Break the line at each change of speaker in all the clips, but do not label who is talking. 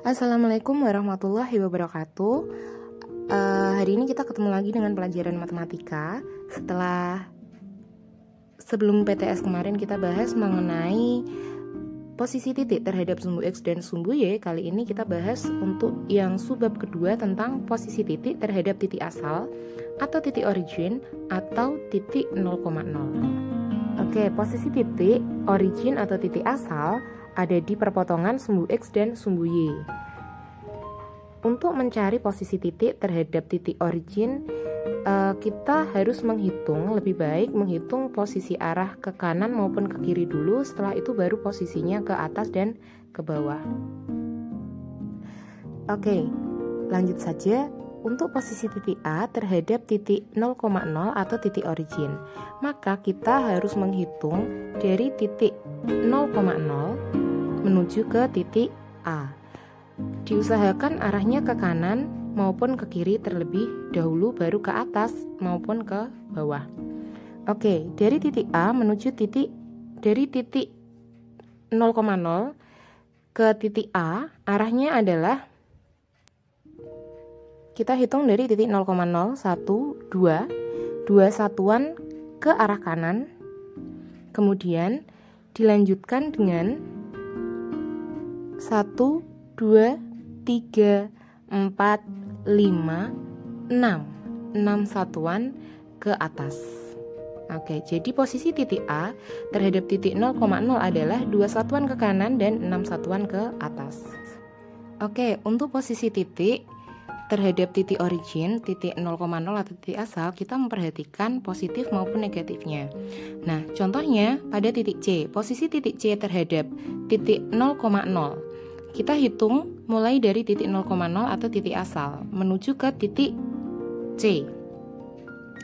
Assalamualaikum warahmatullahi wabarakatuh. Hari ini kita ketemu lagi dengan pelajaran matematika. Sebelum PTS kemarin kita bahas mengenai posisi titik terhadap sumbu X dan sumbu Y. Kali ini kita bahas untuk yang subbab kedua tentang posisi titik terhadap titik asal atau titik origin atau titik 0,0. Oke, posisi titik origin atau titik asal ada di perpotongan sumbu X dan sumbu Y. Untuk mencari posisi titik terhadap titik origin, kita harus lebih baik menghitung posisi arah ke kanan maupun ke kiri dulu, setelah itu baru posisinya ke atas dan ke bawah. Oke, lanjut saja. Untuk posisi titik A terhadap titik 0,0 atau titik origin, maka kita harus menghitung dari titik 0,0 menuju ke titik A. Diusahakan arahnya ke kanan maupun ke kiri terlebih dahulu, baru ke atas maupun ke bawah. Oke, dari titik A menuju dari titik 0,0 ke titik A, arahnya adalah kita hitung dari titik 0,0, 1, 2 satuan ke arah kanan, kemudian dilanjutkan dengan 1, 2, 3, 4, 5, 6 satuan ke atas. Oke, jadi posisi titik A terhadap titik 0,0 adalah 2 satuan ke kanan dan 6 satuan ke atas. Oke, untuk posisi titik terhadap titik origin, titik 0,0 atau titik asal, kita memperhatikan positif maupun negatifnya. Nah, contohnya pada titik C, posisi titik C terhadap titik 0,0. Kita hitung mulai dari titik 0,0 atau titik asal menuju ke titik C,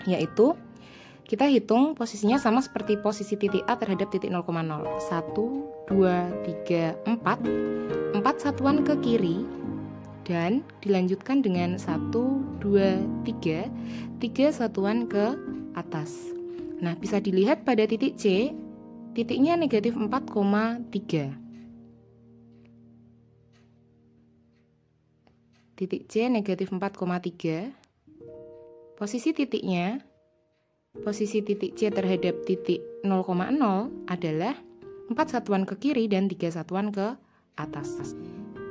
yaitu kita hitung posisinya sama seperti posisi titik A terhadap titik 0,0. 1, 2, 3, 4 satuan ke kiri dan dilanjutkan dengan 1, 2, 3 satuan ke atas. Nah, bisa dilihat pada titik C, titiknya negatif 4,3. Titik C negatif 4,3. Posisi titik C terhadap titik 0,0 adalah 4 satuan ke kiri dan 3 satuan ke atas.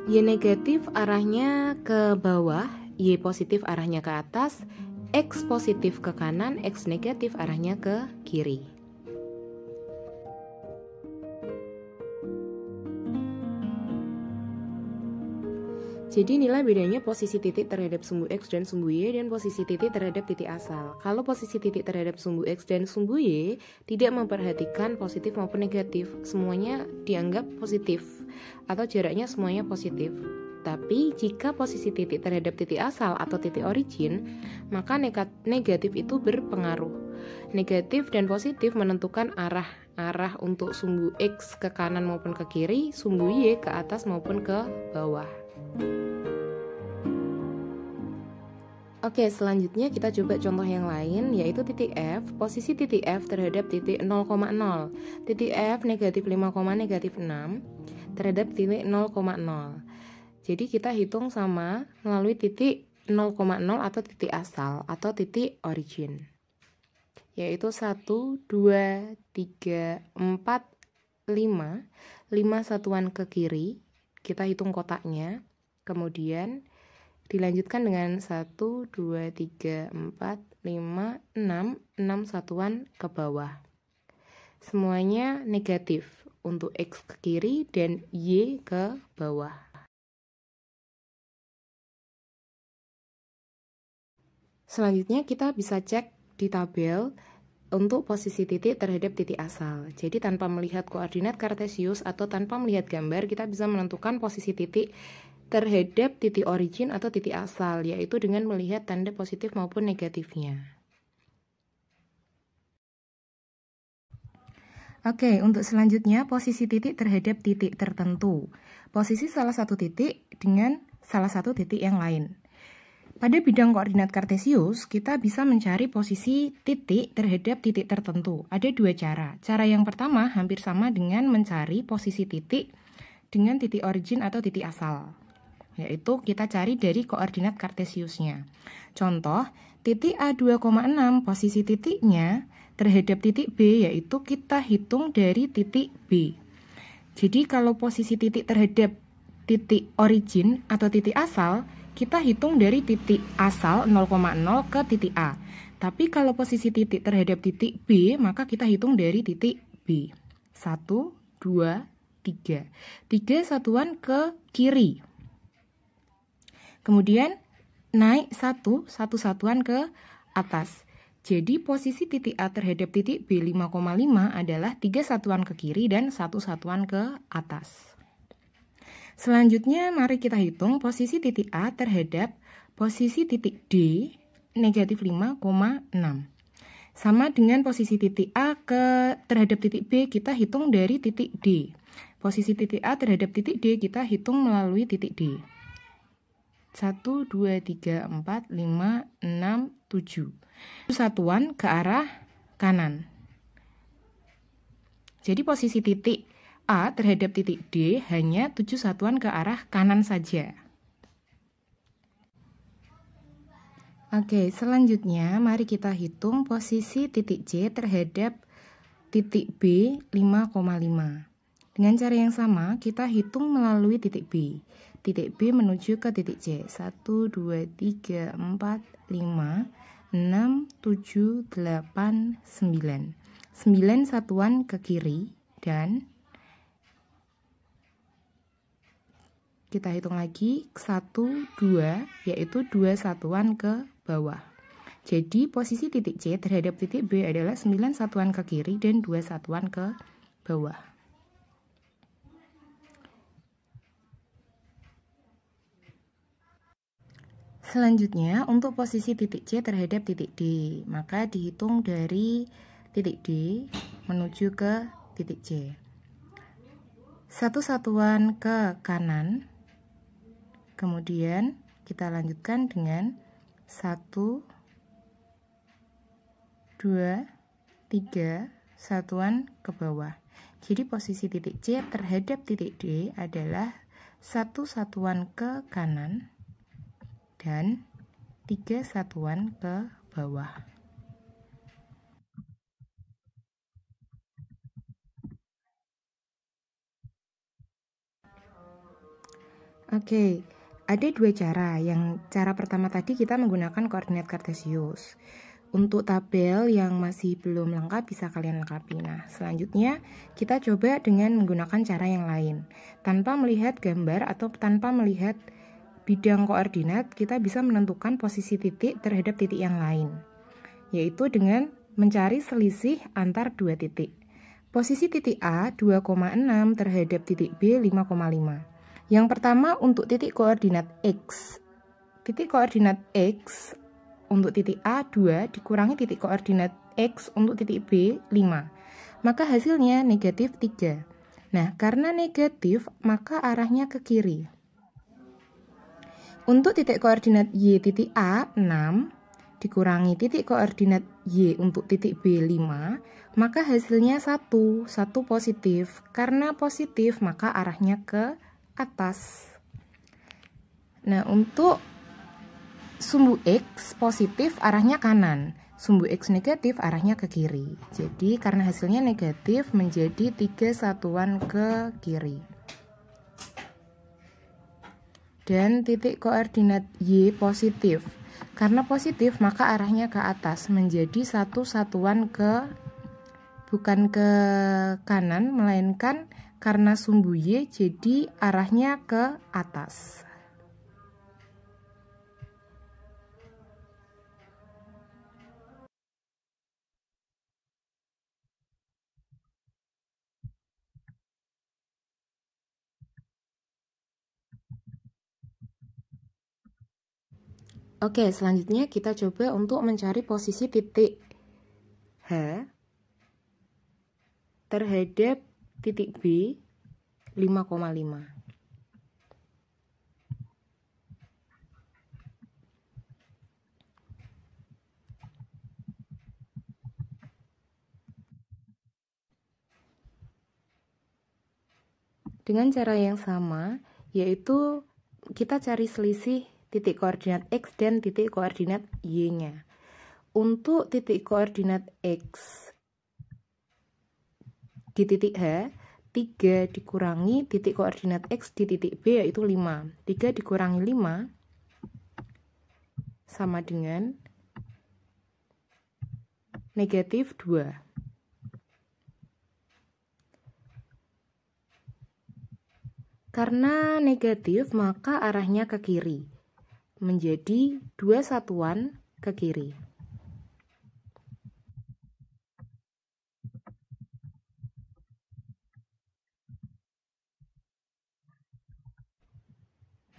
Y negatif arahnya ke bawah, Y positif arahnya ke atas, X positif ke kanan, X negatif arahnya ke kiri. Jadi inilah bedanya posisi titik terhadap sumbu X dan sumbu Y dan posisi titik terhadap titik asal. Kalau posisi titik terhadap sumbu X dan sumbu Y tidak memperhatikan positif maupun negatif, semuanya dianggap positif atau jaraknya semuanya positif. Tapi jika posisi titik terhadap titik asal atau titik origin, maka negatif itu berpengaruh. Negatif dan positif menentukan arah untuk sumbu X ke kanan maupun ke kiri, sumbu Y ke atas maupun ke bawah. Oke, selanjutnya kita coba contoh yang lain, yaitu titik F. Posisi titik F terhadap titik 0,0. Titik F negatif 5,6 terhadap titik 0,0. Jadi kita hitung sama melalui titik 0,0 atau titik asal atau titik origin, yaitu 1, 2, 3, 4, 5 satuan ke kiri. Kita hitung kotaknya, kemudian dilanjutkan dengan 1, 2, 3, 4, 5, 6 satuan ke bawah. Semuanya negatif untuk X ke kiri dan Y ke bawah. Selanjutnya kita bisa cek di tabel untuk posisi titik terhadap titik asal. Jadi tanpa melihat koordinat kartesius atau tanpa melihat gambar, kita bisa menentukan posisi titik terhadap titik origin atau titik asal, yaitu dengan melihat tanda positif maupun negatifnya. Oke, untuk selanjutnya posisi titik terhadap titik tertentu. Posisi salah satu titik dengan salah satu titik yang lain. Pada bidang koordinat kartesius, kita bisa mencari posisi titik terhadap titik tertentu. Ada dua cara. Cara yang pertama hampir sama dengan mencari posisi titik dengan titik origin atau titik asal. yaitu kita cari dari koordinat kartesiusnya. Contoh, titik A 2,6 posisi titiknya terhadap titik B, yaitu kita hitung dari titik B. Jadi kalau posisi titik terhadap titik origin atau titik asal, kita hitung dari titik asal 0,0 ke titik A. Tapi kalau posisi titik terhadap titik B, maka kita hitung dari titik B. 1, 2, 3. 3 satuan ke kiri. Kemudian naik 1 satuan ke atas. Jadi posisi titik A terhadap titik B 5,5 adalah 3 satuan ke kiri dan 1 satuan ke atas. Selanjutnya mari kita hitung posisi titik A terhadap posisi titik D negatif 5,6. Sama dengan posisi titik A terhadap titik B, kita hitung dari titik D. Posisi titik A terhadap titik D kita hitung melalui titik D. 1, 2, 3, 4, 5, 6, 7. Satuan ke arah kanan. Jadi posisi titik A terhadap titik D hanya 7 satuan ke arah kanan saja. Oke, selanjutnya mari kita hitung posisi titik C terhadap titik B 5,5. Dengan cara yang sama, kita hitung melalui titik B. Titik B menuju ke titik C. 1, 2, 3, 4, 5, 6, 7, 8, 9. 9 satuan ke kiri dan kita hitung lagi 1, 2, yaitu 2 satuan ke bawah. Jadi posisi titik C terhadap titik B adalah 9 satuan ke kiri dan 2 satuan ke bawah. Selanjutnya untuk posisi titik C terhadap titik D, maka dihitung dari titik D menuju ke titik C. 1 satuan ke kanan, kemudian kita lanjutkan dengan 1, 2, 3 satuan ke bawah. Jadi posisi titik C terhadap titik D adalah 1 satuan ke kanan dan 3 satuan ke bawah. Oke, ada dua cara. Cara pertama tadi kita menggunakan koordinat kartesius. Untuk tabel yang masih belum lengkap bisa kalian lengkapi. Nah, selanjutnya kita coba dengan menggunakan cara yang lain. Tanpa melihat gambar atau tanpa melihat bidang koordinat, kita bisa menentukan posisi titik terhadap titik yang lain, yaitu dengan mencari selisih antar dua titik. Posisi titik A 2,6 terhadap titik B 5,5. Yang pertama untuk titik koordinat X. Titik koordinat X untuk titik A 2 dikurangi titik koordinat X untuk titik B 5. Maka hasilnya negatif 3. Nah, karena negatif, maka arahnya ke kiri. Untuk titik koordinat Y titik A 6 dikurangi titik koordinat Y untuk titik B 5, maka hasilnya 1 positif. Karena positif, maka arahnya ke atas. Nah, untuk sumbu X positif arahnya kanan, sumbu X negatif arahnya ke kiri. Jadi karena hasilnya negatif menjadi 3 satuan ke kiri. Dan titik koordinat Y positif. Karena positif maka arahnya ke atas menjadi 1 satuan bukan ke kanan, melainkan karena sumbu Y jadi arahnya ke atas. Oke, selanjutnya kita coba untuk mencari posisi titik H terhadap titik B 5,5. Dengan cara yang sama, yaitu kita cari selisih titik koordinat X dan titik koordinat Y-nya. Untuk titik koordinat X di titik H, 3 dikurangi titik koordinat X di titik B yaitu 5. 3 dikurangi 5 sama dengan negatif 2. Karena negatif, maka arahnya ke kiri, menjadi 2 satuan ke kiri.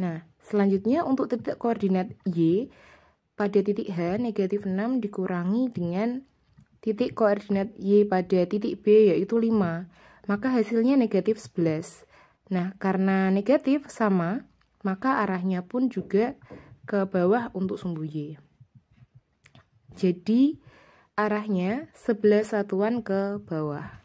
Nah, selanjutnya untuk titik koordinat Y, pada titik H, negatif 6 dikurangi dengan titik koordinat Y pada titik B, yaitu 5. Maka hasilnya negatif 11. Nah, karena negatif sama, maka arahnya pun juga ke bawah untuk sumbu Y. Jadi, arahnya 11 satuan ke bawah.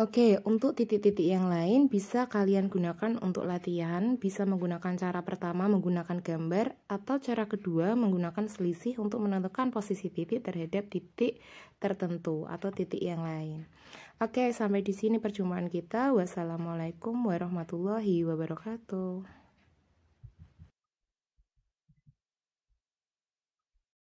Oke, untuk titik-titik yang lain bisa kalian gunakan untuk latihan, bisa menggunakan cara pertama menggunakan gambar, atau cara kedua menggunakan selisih untuk menentukan posisi titik terhadap titik tertentu atau titik yang lain. Oke, sampai di sini perjumpaan kita. Wassalamualaikum warahmatullahi wabarakatuh.